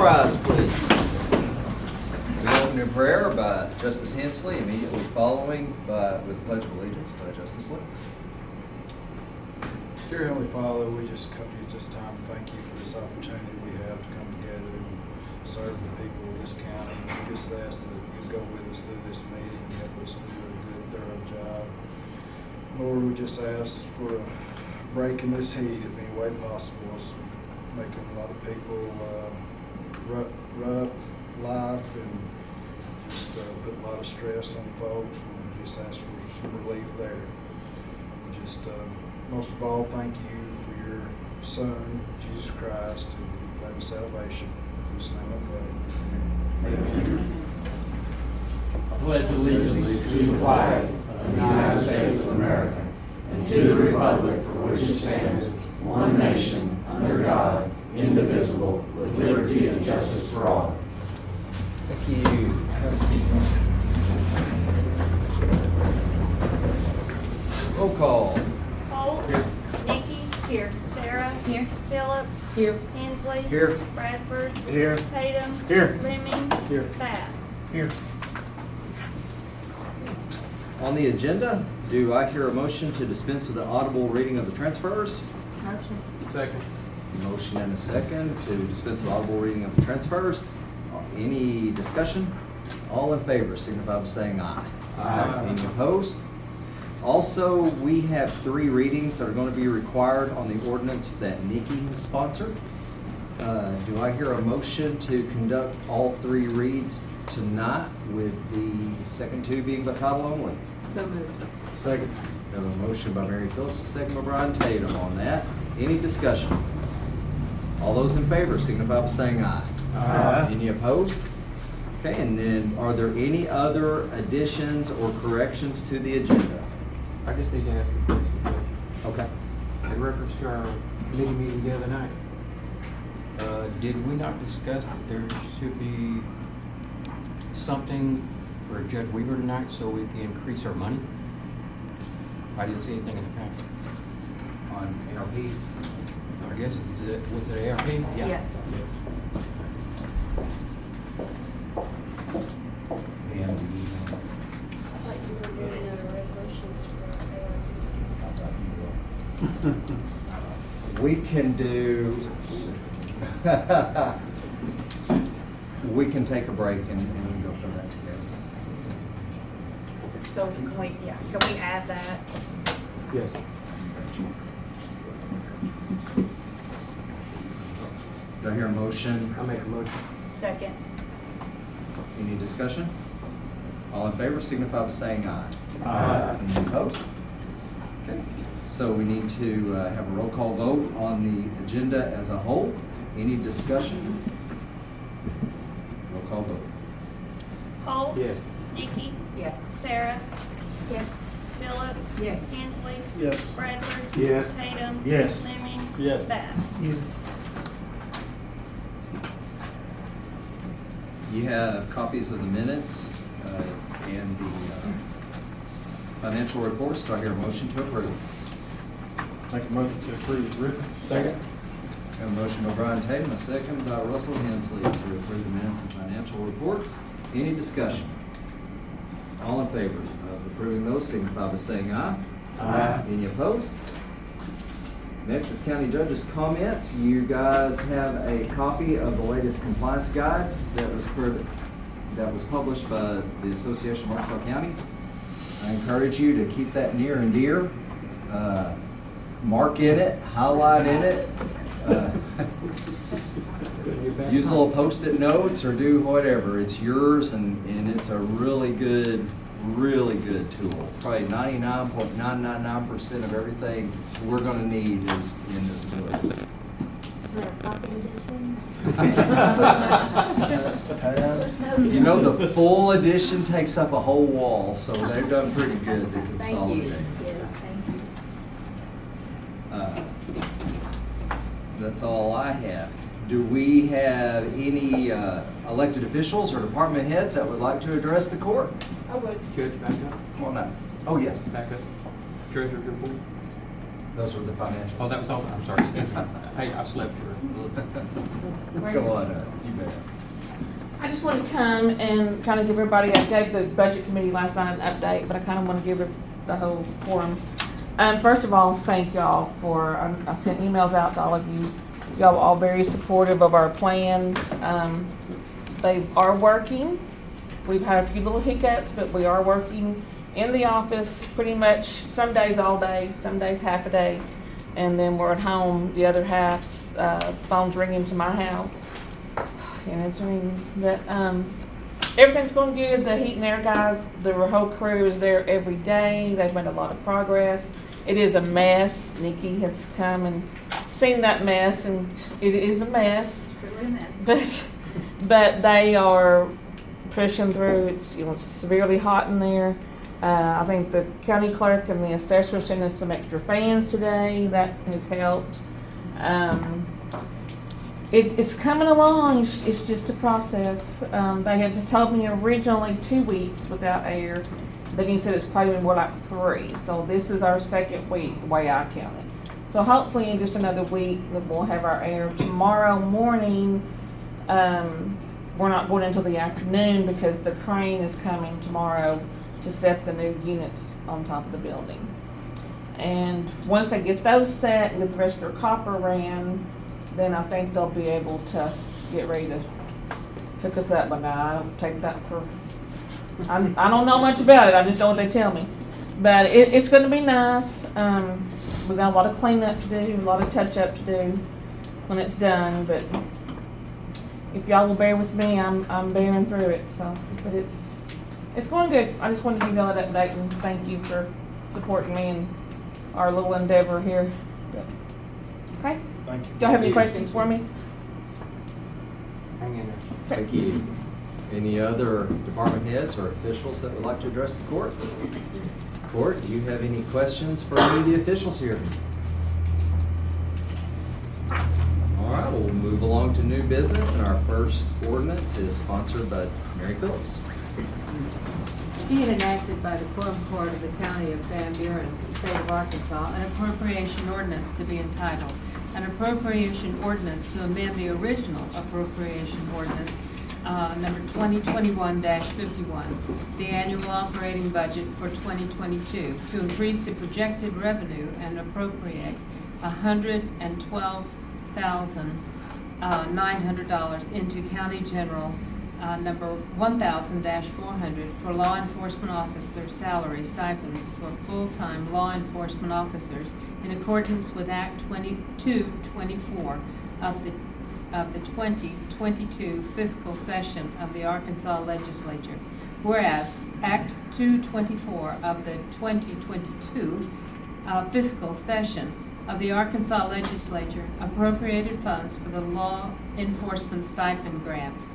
rise, please. We open in prayer by Justice Hensley, immediately following with the Pledge of Allegiance by Justice Lucas. Dear Heavenly Father, we just come to you at this time to thank you for this opportunity we have to come together and serve the people of this county. We just ask that you go with us through this meeting and help us do a good, thorough job. Lord, we just ask for a break in this heat if any way possible. It's making a lot of people rough life and just put a lot of stress on folks. We just ask for some relief there. We just most of all, thank you for your Son, Jesus Christ, who gave us salvation. In His name I pray. Amen. I pledge allegiance to the flag of the United States of America and to the republic for which it stands, one nation, under God, indivisible, with liberty and justice for all. Thank you. Have a seat. Roll call. Holt. Here. Nikki. Here. Sarah. Here. Phillips. Here. Hensley. Here. Bradford. Here. Tatum. Here. Lemmings. Here. Bass. Here. On the agenda, do I hear a motion to dispense with the audible reading of the transfers? Motion. Second. Motion and a second to dispense with the audible reading of the transfers. Any discussion? All in favor signify by saying aye. Aye. Any opposed? Also, we have 3 readings that are going to be required on the ordinance that Nikki has sponsored. Do I hear a motion to conduct all 3 reads tonight with the second 2 being by title only? So moved. Second. We have a motion by Mary Phillips, a second by Brian Tatum on that. Any discussion? All those in favor signify by saying aye. Aye. Any opposed? Okay, and then are there any other additions or corrections to the agenda? I just need to ask a question, Judge. Okay. In reference to our committee meeting the other night, did we not discuss that there should be something for Judge Weaver tonight so we can increase our money? I didn't see anything in the packet. On ARP? I guess, was it ARP? Yeah. Yes. And Like you were doing resolutions for we can do, we can take a break and we can go through that together. So can we add that? Yes. Do I hear a motion? I make a motion. Second. Any discussion? All in favor signify by saying aye. Aye. Any opposed? Okay, so we need to have a roll call vote on the agenda as a whole. Any discussion? Roll call vote. Holt. Yes. Nikki. Yes. Sarah. Yes. Phillips. Yes. Hensley. Yes. Bradford. Yes. Tatum. Yes. Lemmings. Yes. Bass. You have copies of the minutes and the financial reports. Do I hear a motion to approve? Make a motion to approve as written. Second. Have a motion by Brian Tatum, a second by Russell Hensley to approve the minutes and financial reports. Any discussion? All in favor of approving those signify by saying aye. Aye. Any opposed? Next is county judge's comments. You guys have a copy of the latest compliance guide that was published by the Association of Arkansas Counties. I encourage you to keep that near and dear. Mark in it, highlight in it. Use little Post-it notes or do whatever. It's yours and it's a really good tool. Probably 99.999% of everything we're going to need is in this book. Is there a copy edition? You know, the full edition takes up a whole wall, so they've done pretty good to Thank you. consolidate. Yes, thank you. That's all I have. Do we have any elected officials or department heads that would like to address the court? I would. Judge, back up. Come on up. Oh, yes. Back up. Treasurer's report. Those are the financials. Oh, that was all, I'm sorry. Hey, I slept for a little bit. Go on, you bet. I just want to come and kind of give everybody, I gave the budget committee last night an update, but I kind of want to give the whole quorum. First of all, thank y'all for, I sent emails out to all of you. Y'all are all very supportive of our plans. They are working. We've had a few little hiccups, but we are working in the office pretty much some days all day, some days half a day. And then we're at home, the other half's phone's ringing to my house. And it's ringing, but everything's going good. The heat and air guys, the whole crew is there every day. They've made a lot of progress. It is a mess. Nikki has come and seen that mess, and it is a mess. Truly a mess. But they are pushing through. It's severely hot in there. I think the county clerk and the assessor sent us some extra fans today. That has helped. It's coming along. It's just a process. They had told me originally 2 weeks without air. Then he said it's probably more like 3. So this is our second week, the way I count it. So hopefully in just another week we'll have our air. Tomorrow morning, we're not going until the afternoon because the crane is coming tomorrow to set the new units on top of the building. And once they get those set and get the rest of their copper ran, then I think they'll be able to get ready to hook us up. But now I don't take that for, I don't know much about it. I just know what they tell me. But it's going to be nice. We've got a lot of cleanup to do, a lot of touch up to do when it's done. But if y'all will bear with me, I'm bearing through it. So, but it's going good. I just wanted to give y'all that update and thank you for supporting me in our little endeavor here. But, okay. Thank you. Y'all have any questions for me? Hang in there. Thank you. Any other department heads or officials that would like to address the court? Court, do you have any questions for any of the officials here? All right, we'll move along to new business, and our first ordinance is sponsored by Mary Phillips. Be it enacted by the Quorum Court of the County of Van Buren, State of Arkansas, an appropriation ordinance to be entitled, an appropriation ordinance to amend the original appropriation ordinance, number 2021-51, the annual operating budget for 2022, to increase the projected revenue and appropriate $112,900 into county general number 1000-400 for law enforcement officer salary stipends for full-time law enforcement officers in accordance with Act 2224 of the 2022 fiscal session of the Arkansas Legislature. Whereas Act 224 of the 2022 fiscal session of the Arkansas Legislature appropriated funds for the law enforcement stipend grants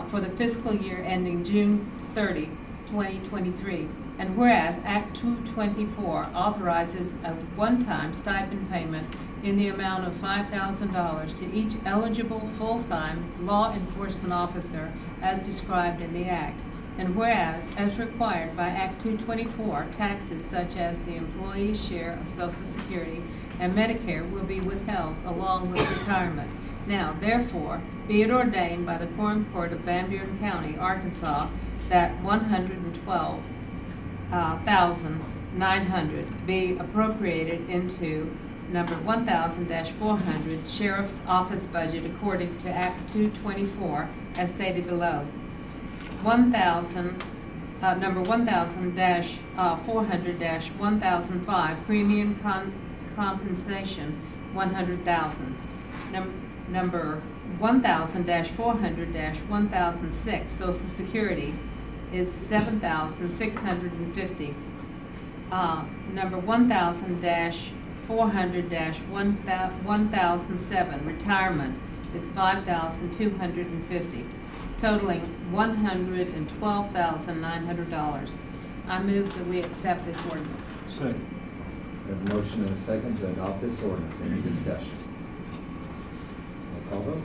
for the fiscal year ending June 30, 2023. And whereas Act 224 authorizes a one-time stipend payment in the amount of $5,000 to each eligible full-time law enforcement officer as described in the Act. And whereas, as required by Act 224, taxes such as the employee's share of Social Security and Medicare will be withheld along with retirement. Now, therefore, be it ordained by the Quorum Court of Van Buren County, Arkansas, that $112,900 be appropriated into number 1000-400 Sheriff's Office budget according to Act 224 as stated below. Number 1000-400-1005 premium compensation 100,000. Number 1000-400-1006 Social Security is 7,650. Number 1000-400-1007 retirement is 5,250, totaling $112,900. I move that we accept this ordinance. Second. We have a motion and a second to adopt this ordinance. Any discussion? Roll call vote.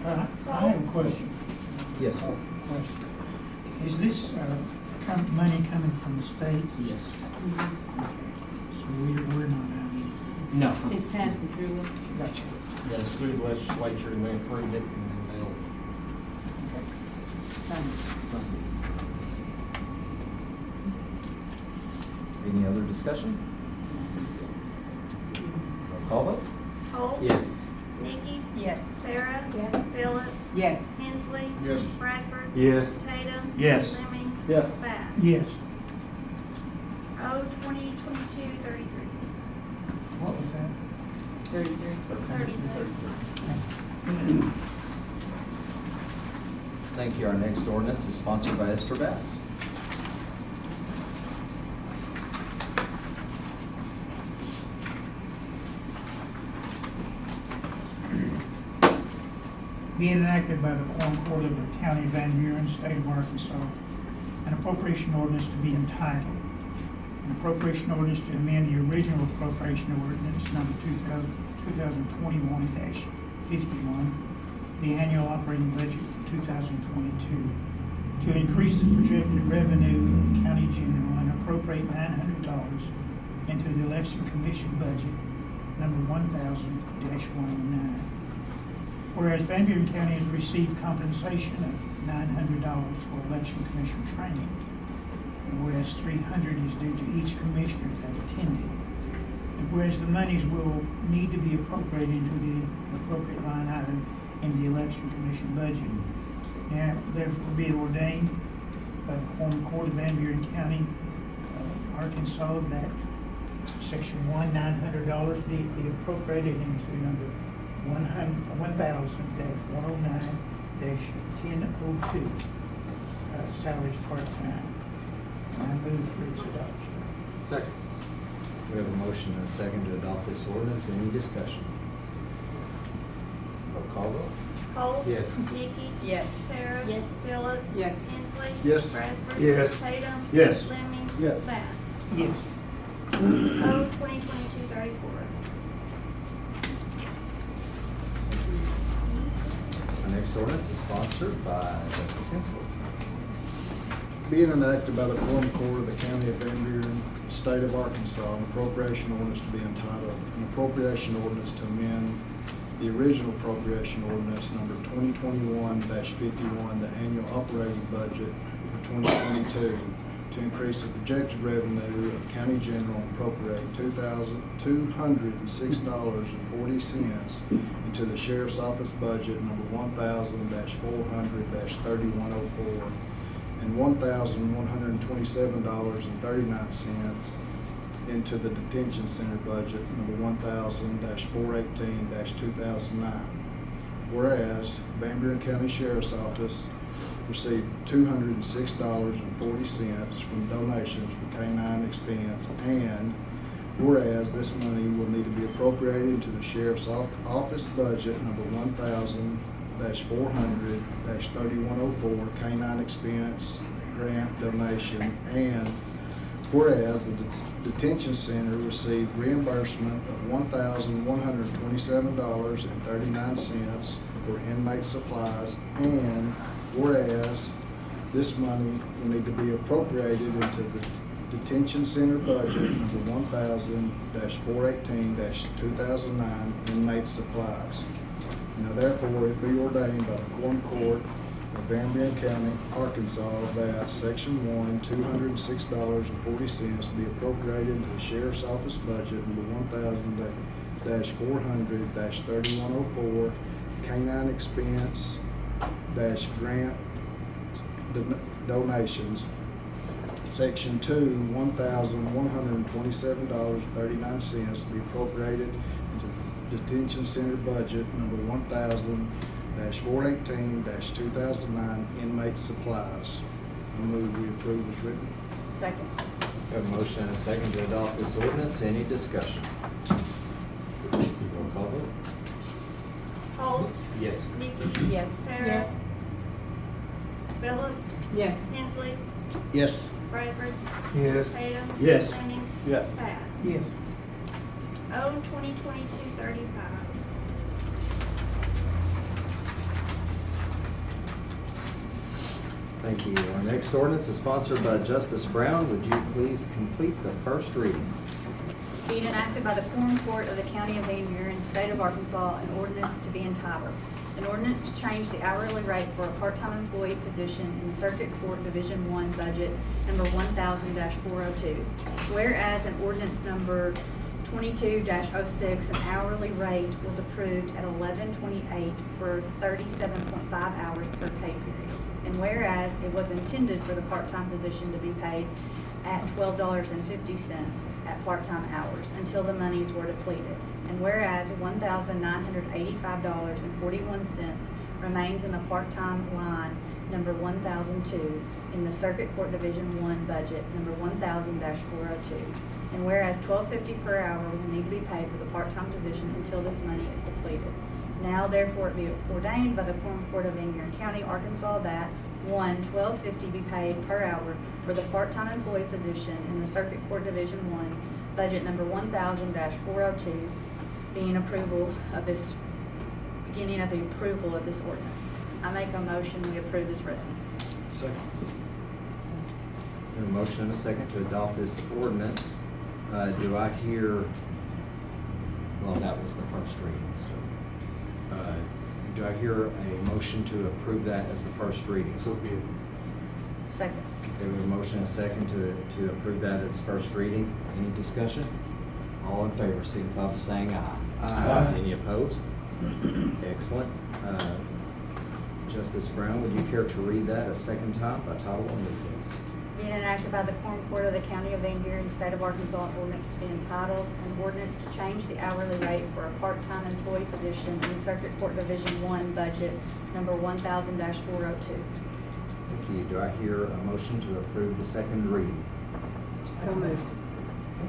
I have a question. Yes, sir. Question. Is this money coming from the state? Yes. Okay. So we're not out of it. No. It's passing through us. Gotcha. That's through the legislature and they approved it and then they'll. Any other discussion? Roll call vote? Holt. Yes. Nikki. Yes. Sarah. Yes. Phillips. Yes. Hensley. Yes. Bradford. Yes. Tatum. Yes. Lemmings. Yes. Bass. Yes. O 2022-33. What was that? 33. 33. Thank you. Our next ordinance is sponsored by Esther Bass. Being enacted by the Quorum Court of the County of Van Buren, State of Arkansas, an appropriation ordinance to be entitled, an appropriation ordinance to amend the original appropriation ordinance number 2021-51, the annual operating budget for 2022, to increase the projected revenue of county general and appropriate $900 into the election commission budget number 1000-109. Whereas Van Buren County has received compensation of $900 for election commission training, and whereas $300 is due to each commissioner that attended, and whereas the monies will need to be appropriated into the appropriate line item in the election commission budget. Now, therefore be it ordained by the Quorum Court of Van Buren County, Arkansas, that section $900 be appropriated into number 1000-109-1002, salaries part-time. I move for its adoption. Second. We have a motion and a second to adopt this ordinance. Any discussion? Roll call vote? Holt. Yes. Nikki. Yes. Sarah. Yes. Phillips. Yes. Hensley. Yes. Bradford. Yes. Tatum. Yes. Lemmings. Yes. Bass. Yes. O 2022-34. Our next ordinance is sponsored by Justice Hensley. Being enacted by the Quorum Court of the County of Van Buren, State of Arkansas, an appropriation ordinance to be entitled, an appropriation ordinance to amend the original appropriation ordinance number 2021-51, the annual operating budget for 2022, to increase the projected revenue of county general and appropriate $206.40 into the sheriff's office budget number 1000-400-3104 and $1,127.39 into the detention center budget number 1000-418-2009. Whereas Van Buren County Sheriff's Office received $206.40 from donations for K-9 expense, and whereas this money will need to be appropriated into the sheriff's office budget number 1000-400-3104 K-9 expense grant donation, and whereas the detention center received reimbursement of $1,127.39 for inmate supplies, and whereas this money will need to be appropriated into the detention center budget number 1000-418-2009 inmate supplies. Now therefore it be ordained by the Quorum Court of Van Buren County, Arkansas, that section 1, $206.40 be appropriated into the sheriff's office budget number 1000-400-3104 K-9 expense grant donations. Section 2, $1,127.39 be appropriated into the detention center budget number 1000-418-2009 inmate supplies. I move we approve as written. Second. We have a motion and a second to adopt this ordinance. Any discussion? Roll call vote? Holt. Yes. Nikki. Yes. Sarah. Yes. Phillips. Yes. Hensley. Yes. Bradford. Yes. Tatum. Yes. Lemmings. Yes. Bass. Yes. O 2022-35. Thank you. Our next ordinance is sponsored by Justice Brown. Would you please complete the first reading? Being enacted by the Quorum Court of the County of Van Buren, State of Arkansas, an ordinance to be entitled, an ordinance to change the hourly rate for a part-time employee position in the Circuit Court Division 1 budget number 1000-402. Whereas an ordinance number 22-06, an hourly rate was approved at $11.28 for 37.5 hours per pay period. And whereas it was intended for the part-time position to be paid at $12.50 at part-time hours until the monies were depleted. And whereas $1,985.41 remains in the part-time line number 1002 in the Circuit Court Division 1 budget number 1000-402. And whereas $12.50 per hour will need to be paid for the part-time position until this money is depleted. Now therefore it be ordained by the Quorum Court of Van Buren County, Arkansas, that one, $12.50 be paid per hour for the part-time employee position in the Circuit Court Division 1, budget number 1000-402, beginning of the approval of this ordinance. I make a motion we approve as written. Second. A motion and a second to adopt this ordinance. Do I hear, well, that was the first reading, so. Do I hear a motion to approve that as the first reading? So be it. Second. There was a motion and a second to approve that as first reading. Any discussion? All in favor, signify by saying aye. Aye. Any opposed? Excellent. Justice Brown, would you care to read that a second time by title only, please? Being enacted by the Quorum Court of the County of Van Buren, State of Arkansas, an ordinance to be entitled, an ordinance to change the hourly rate for a part-time employee position in the Circuit Court Division 1 budget number 1000-402. Thank you. Do I hear a motion to approve the second reading? So moved.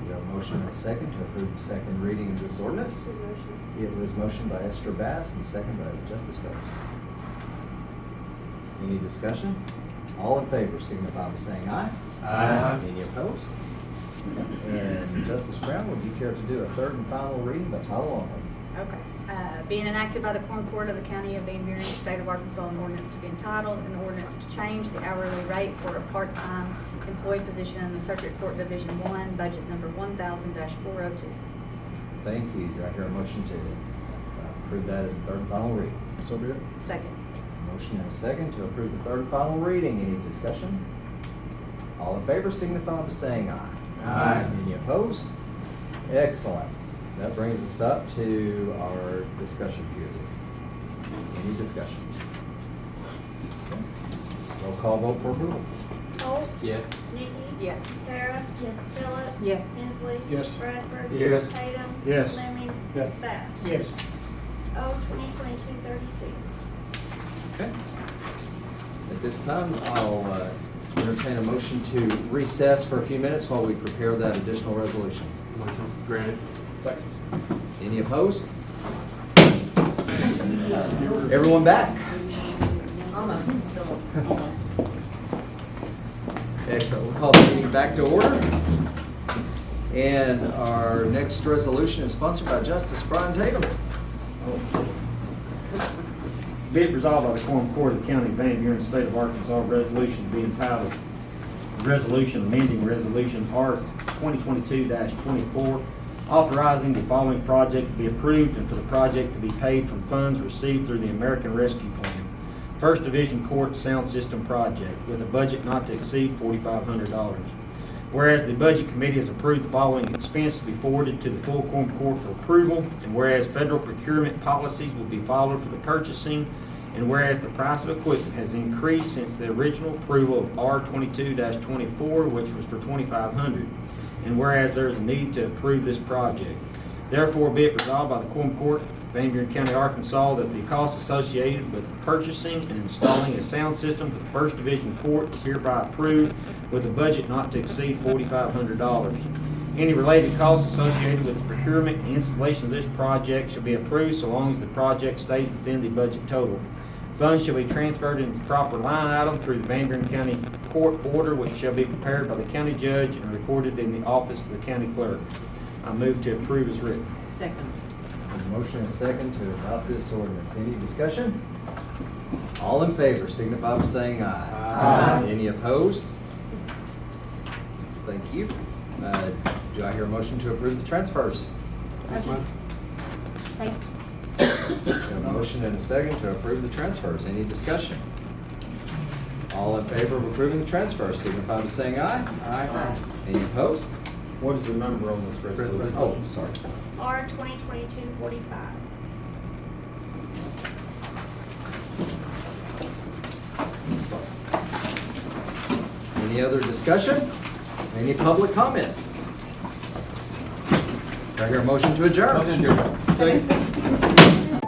We have a motion and a second to approve the second reading of this ordinance. It was motioned by Esther Bass and second by Justice Phillips. Any discussion? All in favor signify by saying aye. Aye. Any opposed? And Justice Brown, would you care to do a third and final reading by title only? Okay. Being enacted by the Quorum Court of the County of Van Buren, State of Arkansas, an ordinance to be entitled, an ordinance to change the hourly rate for a part-time employee position in the Circuit Court Division 1, budget number 1000-402. Thank you. Do I hear a motion to approve that as the third and final reading? So be it. Second. Motion and a second to approve the third and final reading. Any discussion? All in favor signify by saying aye. Aye. Any opposed? Excellent. That brings us up to our discussion period. Any discussion? Okay. Roll call vote for approval. Holt, Yes. Nikki, Yes. Sarah, Yes. Phillips. Yes. Hensley. Yes. Bradford. Yes. Tatum. Yes. Lemmings. Yes. Bass. Yes. O 2022-36. Okay. At this time, I'll entertain a motion to recess for a few minutes while we prepare that additional resolution. Motion granted. Second. Any opposed? Everyone back? Excellent. We'll call the meeting back to order. And our next resolution is sponsored by Justice Brian Tatum. Be it resolved by the Quorum Court of the County of Van Buren, State of Arkansas, resolution to be entitled, Resolution amending Resolution R 2022-24, authorizing the following project to be approved and for the project to be paid from funds received through the American Rescue Plan. First Division Court Sound System Project with a budget not to exceed $4,500. Whereas the Budget Committee has approved the following expense to be forwarded to the full Quorum Court for approval, and whereas federal procurement policies will be followed for the purchasing, and whereas the price of equipment has increased since the original approval of R 22-24, which was for $2,500, and whereas there is a need to approve this project. Therefore, be it resolved by the Quorum Court, Van Buren County, Arkansas, that the cost associated with purchasing and installing a sound system for the First Division Court is hereby approved with a budget not to exceed $4,500. Any related costs associated with the procurement and installation of this project shall be approved so long as the project stays within the budget total. Funds shall be transferred in the proper line item through the Van Buren County Court order, which shall be prepared by the county judge and recorded in the office of the county clerk. I move to approve as written. Second. A motion and second to adopt this ordinance. Any discussion? All in favor signify by saying aye. Aye. Any opposed? Thank you. Do I hear a motion to approve the transfers? Second. We have a motion and a second to approve the transfers. Any discussion? All in favor of approving the transfers, signify by saying aye. Aye. Any opposed? What is the number on this resolution? Oh, sorry. R 2022-45. Sorry. Any other discussion? Any public comment? Do I hear a motion to adjourn? Motion to adjourn. Second.